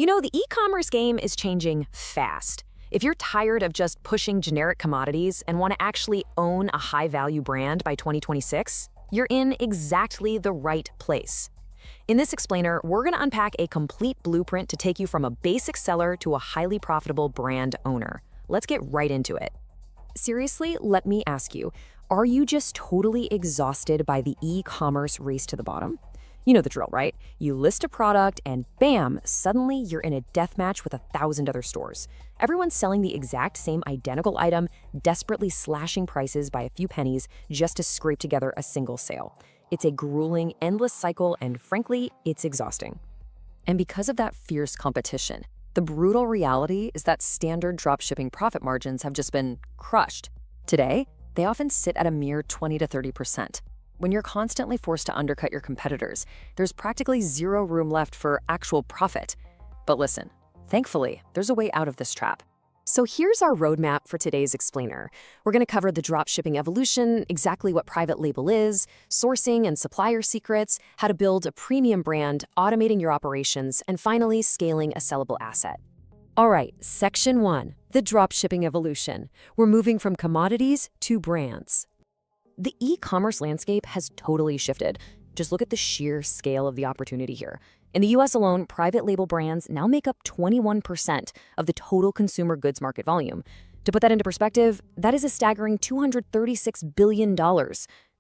The e-commerce game is changing fast. If you're tired of just pushing generic commodities and want to actually own a high-value brand by 2026, you're in exactly the right place. In this explainer, we're going to unpack a complete blueprint to take you from a basic seller to a highly profitable brand owner. Let's get right into it. Seriously, let me ask you, are you just totally exhausted by the e-commerce race to the bottom? You know the drill, right? You list a product and bam, suddenly you're in a death match with 1,000 other stores. Everyone's selling the exact same identical item, desperately slashing prices by a few pennies just to scrape together a single sale. It's a grueling, endless cycle, and frankly, it's exhausting. And because of that fierce competition, the brutal reality is that standard dropshipping profit margins have just been crushed. Today, they often sit at a mere 20 to 30%. When you're constantly forced to undercut your competitors, there's practically zero room left for actual profit. But listen, thankfully, there's a way out of this trap. So here's our roadmap for today's explainer. We're going to cover the dropshipping evolution, exactly what private label is, sourcing and supplier secrets, how to build a premium brand, automating your operations, and finally, scaling a sellable asset. All right, section 1, the dropshipping evolution. We're moving from commodities to brands. The e-commerce landscape has totally shifted. Just look at the sheer scale of the opportunity here. In the US alone, private label brands now make up 21% of the total consumer goods market volume. To put that into perspective, that is a staggering $236 billion.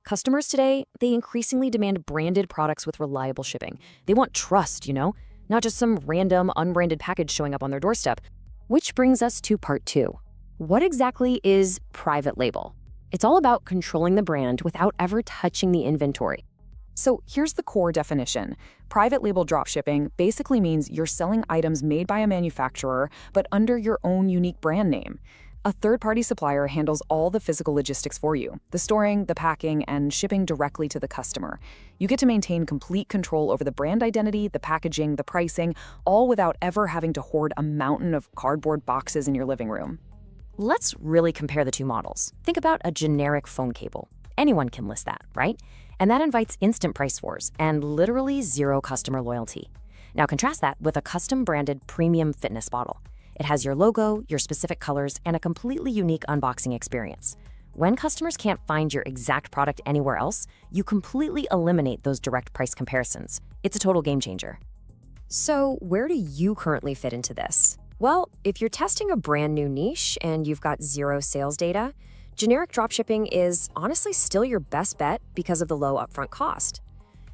Customers today, they increasingly demand branded products with reliable shipping. They want trust, not just some random unbranded package showing up on their doorstep. Which brings us to part 2. What exactly is private label? It's all about controlling the brand without ever touching the inventory. So here's the core definition. Private label dropshipping basically means you're selling items made by a manufacturer, but under your own unique brand name. A third-party supplier handles all the physical logistics for you, the storing, the packing, and shipping directly to the customer. You get to maintain complete control over the brand identity, the packaging, the pricing, all without ever having to hoard a mountain of cardboard boxes in your living room. Let's really compare the two models. Think about a generic phone cable. Anyone can list that, right? And that invites instant price wars and literally zero customer loyalty. Now contrast that with a custom-branded premium fitness bottle. It has your logo, your specific colors, and a completely unique unboxing experience. When customers can't find your exact product anywhere else, you completely eliminate those direct price comparisons. It's a total game changer. So where do you currently fit into this? Well, if you're testing a brand new niche and you've got zero sales data, generic dropshipping is honestly still your best bet because of the low upfront cost.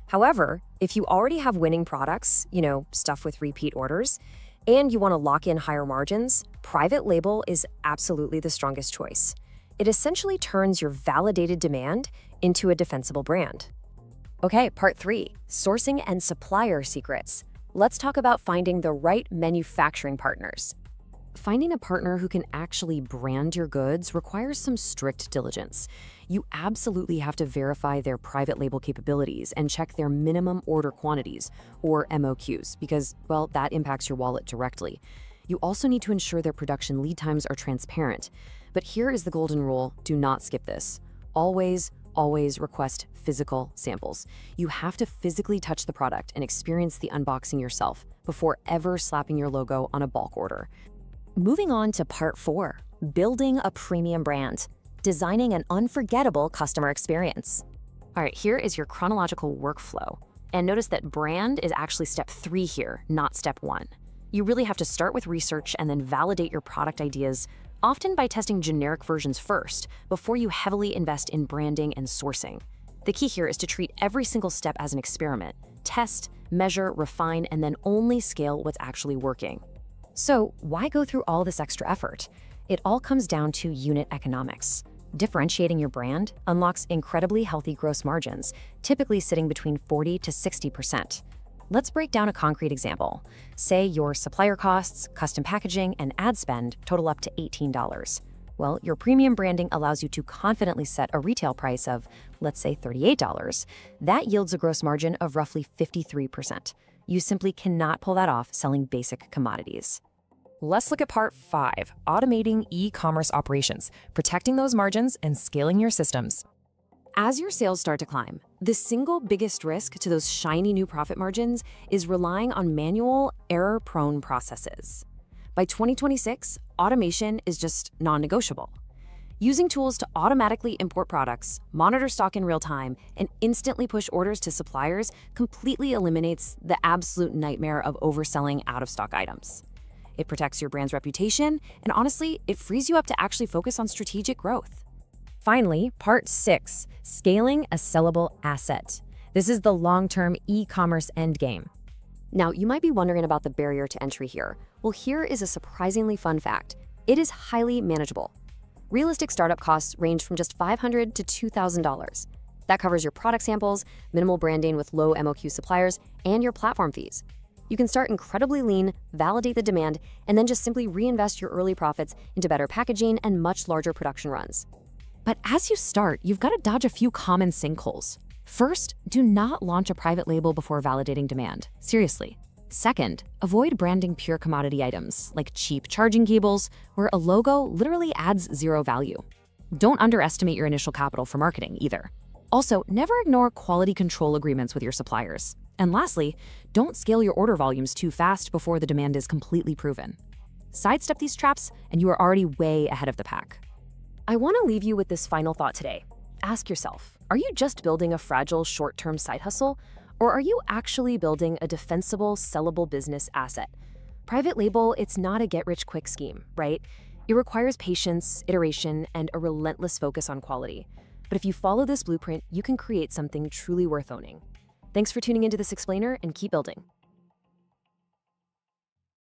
However, if you already have winning products, stuff with repeat orders, and you want to lock in higher margins, private label is absolutely the strongest choice. It essentially turns your validated demand into a defensible brand. Okay, part 3, sourcing and supplier secrets. Let's talk about finding the right manufacturing partners. Finding a partner who can actually brand your goods requires some strict diligence. You absolutely have to verify their private label capabilities and check their minimum order quantities, or MOQs, because, that impacts your wallet directly. You also need to ensure their production lead times are transparent. But here is the golden rule: do not skip this. Always request physical samples. You have to physically touch the product and experience the unboxing yourself before ever slapping your logo on a bulk order. Moving on to part 4, building a premium brand, designing an unforgettable customer experience. All right, here is your chronological workflow. And notice that brand is actually step 3 here, not step 1. You really have to start with research and then validate your product ideas, often by testing generic versions first, before you heavily invest in branding and sourcing. The key here is to treat every single step as an experiment. Test, measure, refine, and then only scale what's actually working. So why go through all this extra effort? It all comes down to unit economics. Differentiating your brand unlocks incredibly healthy gross margins, typically sitting between 40 to 60%. Let's break down a concrete example. Say your supplier costs, custom packaging, and ad spend total up to $18. Well, your premium branding allows you to confidently set a retail price of, let's say, $38. That yields a gross margin of roughly 53%. You simply cannot pull that off selling basic commodities. Let's look at part 5, automating e-commerce operations, protecting those margins and scaling your systems. As your sales start to climb, the single biggest risk to those shiny new profit margins is relying on manual, error-prone processes. By 2026, automation is just non-negotiable. Using tools to automatically import products, monitor stock in real time, and instantly push orders to suppliers completely eliminates the absolute nightmare of overselling out-of-stock items. It protects your brand's reputation, and honestly, it frees you up to actually focus on strategic growth. Finally, part 6, scaling a sellable asset. This is the long-term e-commerce endgame. Now, you might be wondering about the barrier to entry here. Well, here is a surprisingly fun fact. It is highly manageable. Realistic startup costs range from just $500 to $2,000. That covers your product samples, minimal branding with low MOQ suppliers, and your platform fees. You can start incredibly lean, validate the demand, and then just simply reinvest your early profits into better packaging and much larger production runs. But as you start, you've got to dodge a few common sinkholes. First, do not launch a private label before validating demand. Seriously. Second, avoid branding pure commodity items, like cheap charging cables, where a logo literally adds zero value. Don't underestimate your initial capital for marketing either. Also, never ignore quality control agreements with your suppliers. And lastly, don't scale your order volumes too fast before the demand is completely proven. Sidestep these traps, and you are already way ahead of the pack. I want to leave you with this final thought today. Ask yourself, are you just building a fragile short-term side hustle? Or are you actually building a defensible, sellable business asset? Private label, it's not a get-rich-quick scheme, right? It requires patience, iteration, and a relentless focus on quality. But if you follow this blueprint, you can create something truly worth owning. Thanks for tuning into this explainer, and keep building.